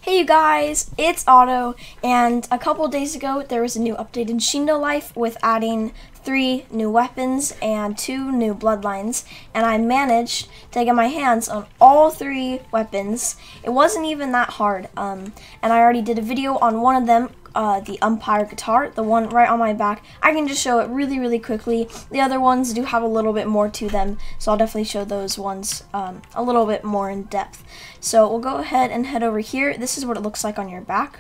Hey you guys, it's Otto, and a couple days ago there was a new update in Shindo Life with adding 3 new weapons and 2 new bloodlines, and I managed to get my hands on all 3 weapons. It wasn't even that hard, and I already did a video on one of them, the umpire guitar, the one right on my back. I can just show it really quickly. The other ones do have a little bit more to them, so I'll definitely show those ones a little bit more in depth. So we'll go ahead and head over here. This is what it looks like on your back.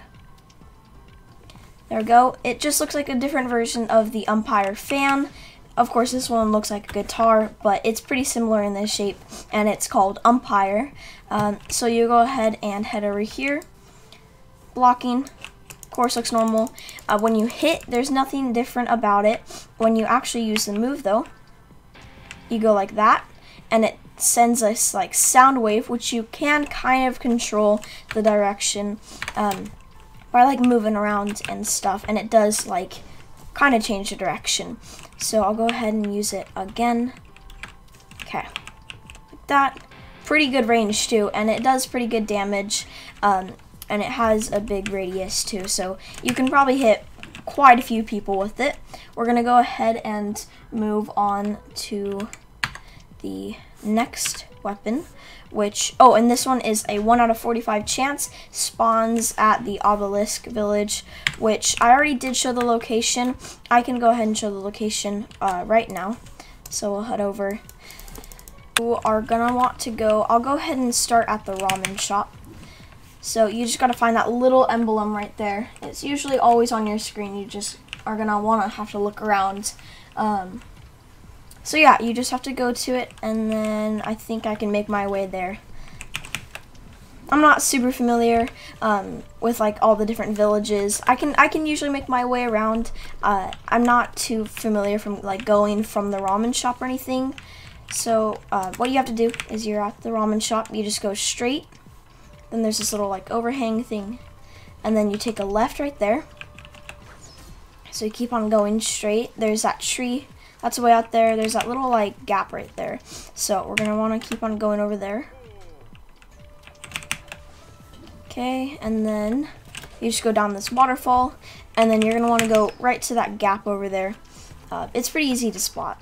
There we go. It just looks like a different version of the umpire fan. Of course, this one looks like a guitar, but it's pretty similar in this shape, and it's called umpire. So you go ahead and head over here. Blocking, of course, looks normal. When you hit, there's nothing different about it. When you actually use the move, though, you go like that, and it sends us like sound wave, which you can kind of control the direction by like moving around and stuff, and it does like kind of change the direction. So I'll go ahead and use it again. Okay, like that. Pretty good range too, and it does pretty good damage, and it has a big radius too, so you can probably hit quite a few people with it. We're gonna go ahead and move on to the next weapon, which, and this one is a 1 out of 45 chance, spawns at the obelisk village, which I already did show the location. I can go ahead and show the location right now. So we'll head over. You are gonna want to go, I'll go ahead and start at the ramen shop. So you just gotta find that little emblem right there. It's usually always on your screen. You just are gonna wanna have to look around. So yeah, you just have to go to it, and then I think I can make my way there. I'm not super familiar with like all the different villages. I can usually make my way around. I'm not too familiar from like going from the ramen shop or anything. So what you have to do is you're at the ramen shop. You just go straight. Then there's this little like overhang thing, and then you take a left right there. So you keep on going straight. There's that tree. That's way out there. There's that little like gap right there. So we're gonna want to keep on going over there. Okay, and then you just go down this waterfall, and then you're gonna want to go right to that gap over there. It's pretty easy to spot.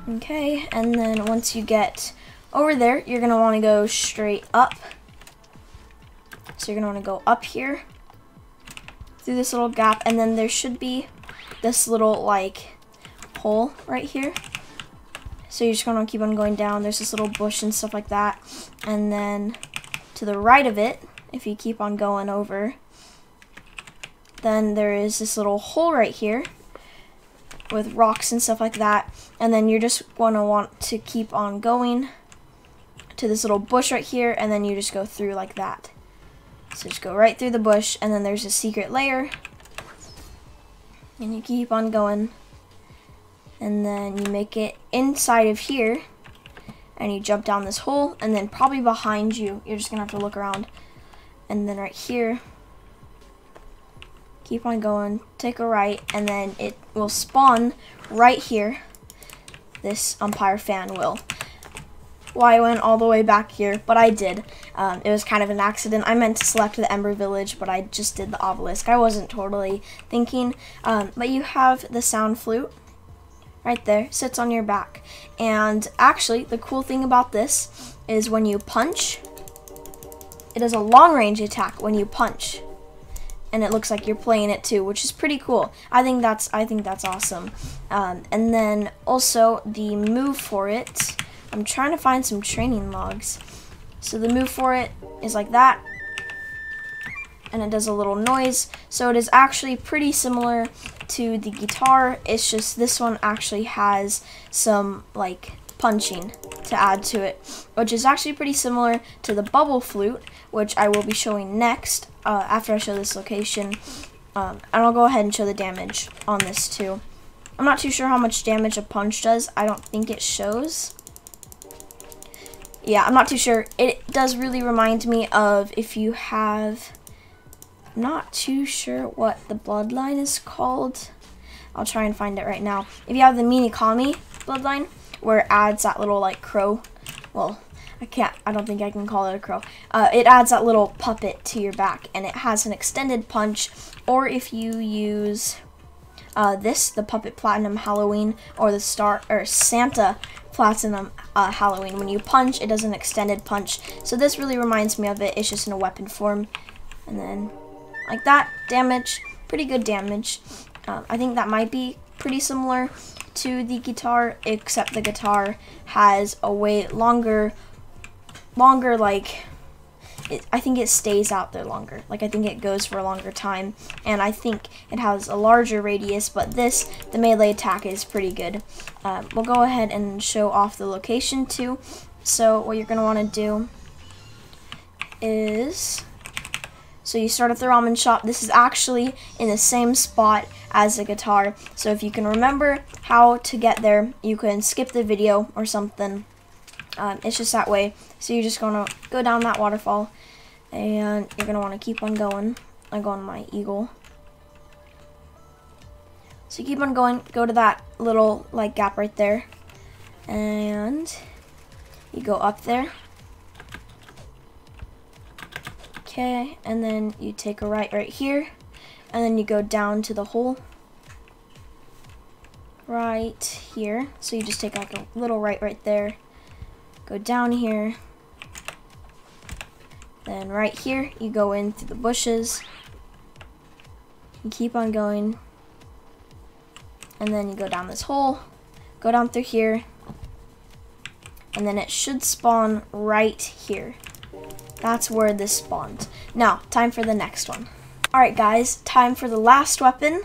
Okay, and then once you get over there, you're gonna want to go straight up. So you're gonna want to go up here through this little gap, and then there should be this little like hole right here. So you're just gonna keep on going down. There's this little bush and stuff like that, and then to the right of it, if you keep on going over, then there is this little hole right here with rocks and stuff like that, and then you're just gonna want to keep on going to this little bush right here, and then you just go through like that. So just go right through the bush, and then there's a secret layer, and you keep on going, and then you make it inside of here, and you jump down this hole, and then probably behind you, you're just gonna have to look around, and then right here, keep on going, take a right, and then it will spawn right here. This umpire fan will. Why I went all the way back here, but I did. It was kind of an accident. I meant to select the Ember Village, but I just did the obelisk. I wasn't totally thinking. But you have the sound flute right there, sits on your back. And actually, the cool thing about this is when you punch, it is a long range attack when you punch. And it looks like you're playing it too, which is pretty cool. I think that's awesome. And then also the move for it, I'm trying to find some training logs. So the move for it is like that, and it does a little noise. So it is actually pretty similar to the guitar. It's just this one actually has some like punching to add to it, which is actually pretty similar to the bubble flute, which I will be showing next after I show this location. And I'll go ahead and show the damage on this too. I'm not too sure how much damage a punch does. I don't think it shows. Yeah, I'm not too sure. It does really remind me of if you have, I'm not too sure what the bloodline is called. I'll try and find it right now. If you have the Minikami bloodline, where it adds that little like crow, well, I don't think I can call it a crow. It adds that little puppet to your back, and it has an extended punch. Or if you use the Puppet Platinum Halloween, or the Santa Platinum Halloween, when you punch, it does an extended punch. So this really reminds me of it. It's just in a weapon form. And then, like that, damage, pretty good damage. I think that might be pretty similar to the guitar, except the guitar has a way longer, like, I think it stays out there longer. Like, I think it goes for a longer time, and I think it has a larger radius, but the melee attack is pretty good. We'll go ahead and show off the location too. So what you're going to want to do is, so you start at the ramen shop. This is actually in the same spot as the guitar. So if you can remember how to get there, you can skip the video or something. It's just that way. So you're just going to go down that waterfall, and you're going to want to keep on going. I go on my eagle. So you keep on going, go to that little like gap right there, and you go up there. Okay, and then you take a right here, and then you go down to the hole right here. So you just take like a little right there, go down here, then right here you go in through the bushes, you keep on going, and then you go down this hole, go down through here, and then it should spawn right here. That's where this spawned. Now, time for the next one. Alright guys, time for the last weapon,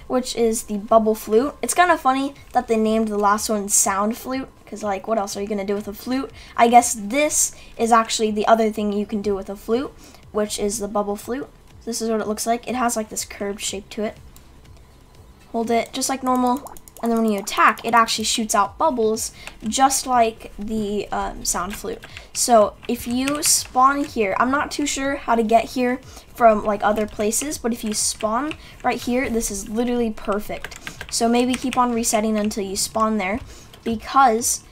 which is the bubble flute. It's kind of funny that they named the last one sound flute, because like, what else are you going to do with a flute? I guess this is actually the other thing you can do with a flute, which is the bubble flute. This is what it looks like. It has like this curved shape to it. Hold it just like normal, and then when you attack, it actually shoots out bubbles, just like the sound flute. So if you spawn here, I'm not too sure how to get here from like other places, but if you spawn right here, this is literally perfect. So maybe keep on resetting until you spawn there, because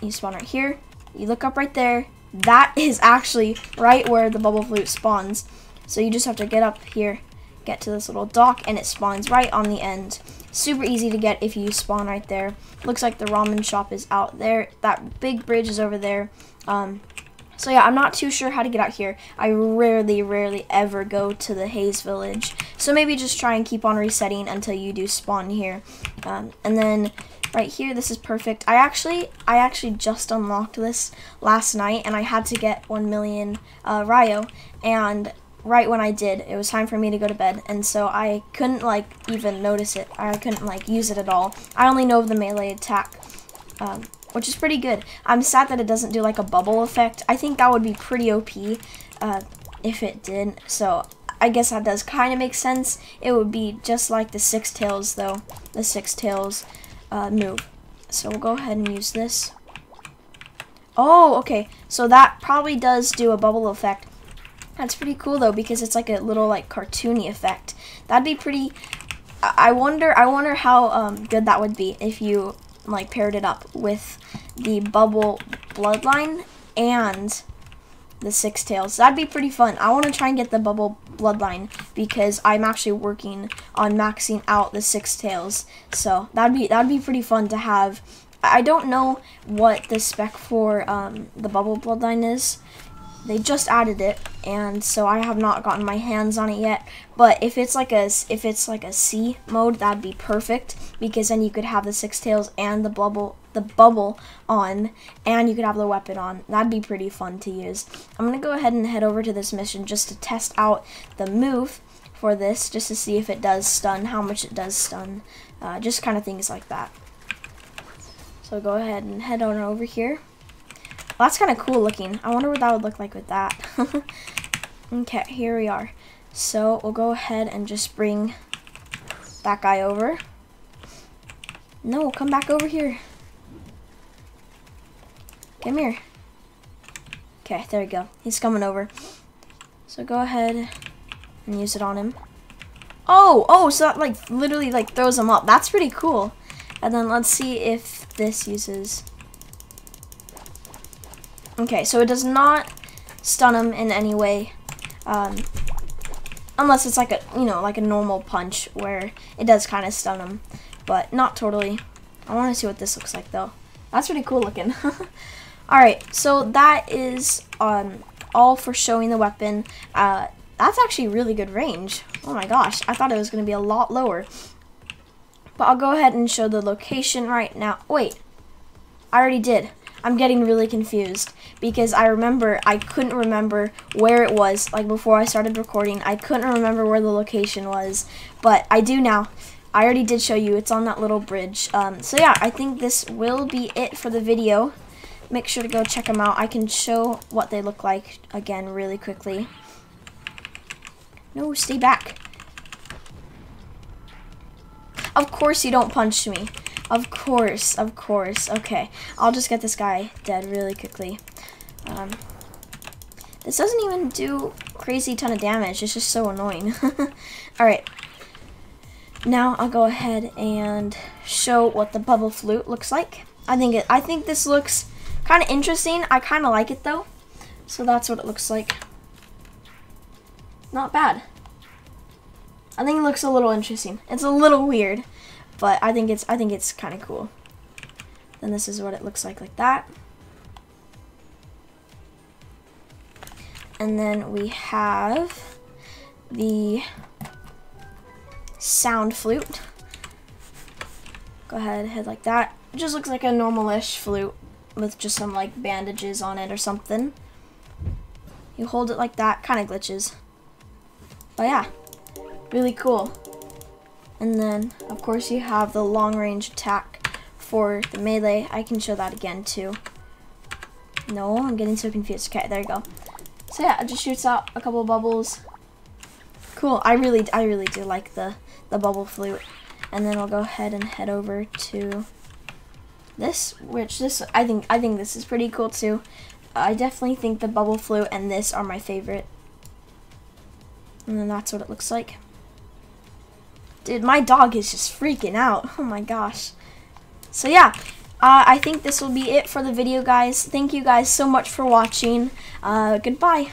you spawn right here, you look up right there, that is actually right where the bubble flute spawns. So you just have to get up here, get to this little dock, and it spawns right on the end. Super easy to get if you spawn right there. Looks like the ramen shop is out there. That big bridge is over there. So yeah, I'm not too sure how to get out here. I rarely ever go to the Haze Village. So maybe just try and keep on resetting until you do spawn here. And then right here, this is perfect. I actually just unlocked this last night, and I had to get 1 million Ryo, and right when I did, it was time for me to go to bed, and so I couldn't like even notice it. I couldn't like use it at all. I only know of the melee attack, which is pretty good. I'm sad that it doesn't do like a bubble effect. I think that would be pretty OP if it did. So I guess that does kind of make sense. It would be just like the Six Tails though, the Six Tails move. So we'll go ahead and use this. Oh, okay. So that probably does do a bubble effect. That's pretty cool though, because it's like a little like cartoony effect. That'd be pretty. I wonder how good that would be if you like paired it up with the bubble bloodline and the Six Tails. That'd be pretty fun. I want to try and get the bubble bloodline because I'm actually working on maxing out the Six Tails. So that'd be pretty fun to have. I don't know what the spec for the bubble bloodline is. They just added it, and so I have not gotten my hands on it yet. But if it's like a C mode, that'd be perfect, because then you could have the Six Tails and the bubble on, and you could have the weapon on. That'd be pretty fun to use. I'm gonna go ahead and head over to this mission just to test out the move for this, just to see if it does stun, how much it does stun, just kind of things like that. So go ahead and head on over here. Well, that's kind of cool looking. I wonder what that would look like with that. Okay, here we are. So we'll go ahead and just bring that guy over. No, come back over here. Come here. Okay, there we go. He's coming over. So go ahead and use it on him. Oh, so that like literally like throws him up. That's pretty cool. And then let's see if this uses. Okay, so it does not stun him in any way, unless it's like a, you know, like a normal punch where it does kind of stun him, but not totally. I want to see what this looks like though. That's pretty cool looking. Alright, so that is all for showing the weapon. That's actually really good range. Oh my gosh, I thought it was going to be a lot lower. But I'll go ahead and show the location right now. Wait, I already did. I'm getting really confused because I couldn't remember where it was. Like before I started recording, I couldn't remember where the location was, but I do now. I already did show you. It's on that little bridge. So yeah, I think this will be it for the video. Make sure to go check them out. I can show what they look like again really quickly. No, stay back. Of course you don't punch me. Of course. Okay, I'll just get this guy dead really quickly. This doesn't even do crazy ton of damage. It's just so annoying. Alright. Now I'll go ahead and show what the bubble flute looks like. I think this looks kind of interesting. I kind of like it though. So that's what it looks like. Not bad. I think it looks a little interesting. It's a little weird, but I think it's kind of cool. Then this is what it looks like that. And then we have the sound flute. Go ahead, head like that. It just looks like a normal-ish flute with just some like bandages on it or something. You hold it like that, kind of glitches. But yeah, really cool. And then, of course, you have the long-range attack for the melee. I can show that again, too. No, I'm getting so confused. Okay, there you go. So yeah, it just shoots out a couple bubbles. Cool. I really do like the bubble flute. And then we'll go ahead and head over to this, which I think this is pretty cool too. I definitely think the bubble flute and this are my favorite. And then that's what it looks like. Dude, my dog is just freaking out. Oh my gosh. So yeah, I think this will be it for the video, guys. Thank you guys so much for watching. Goodbye.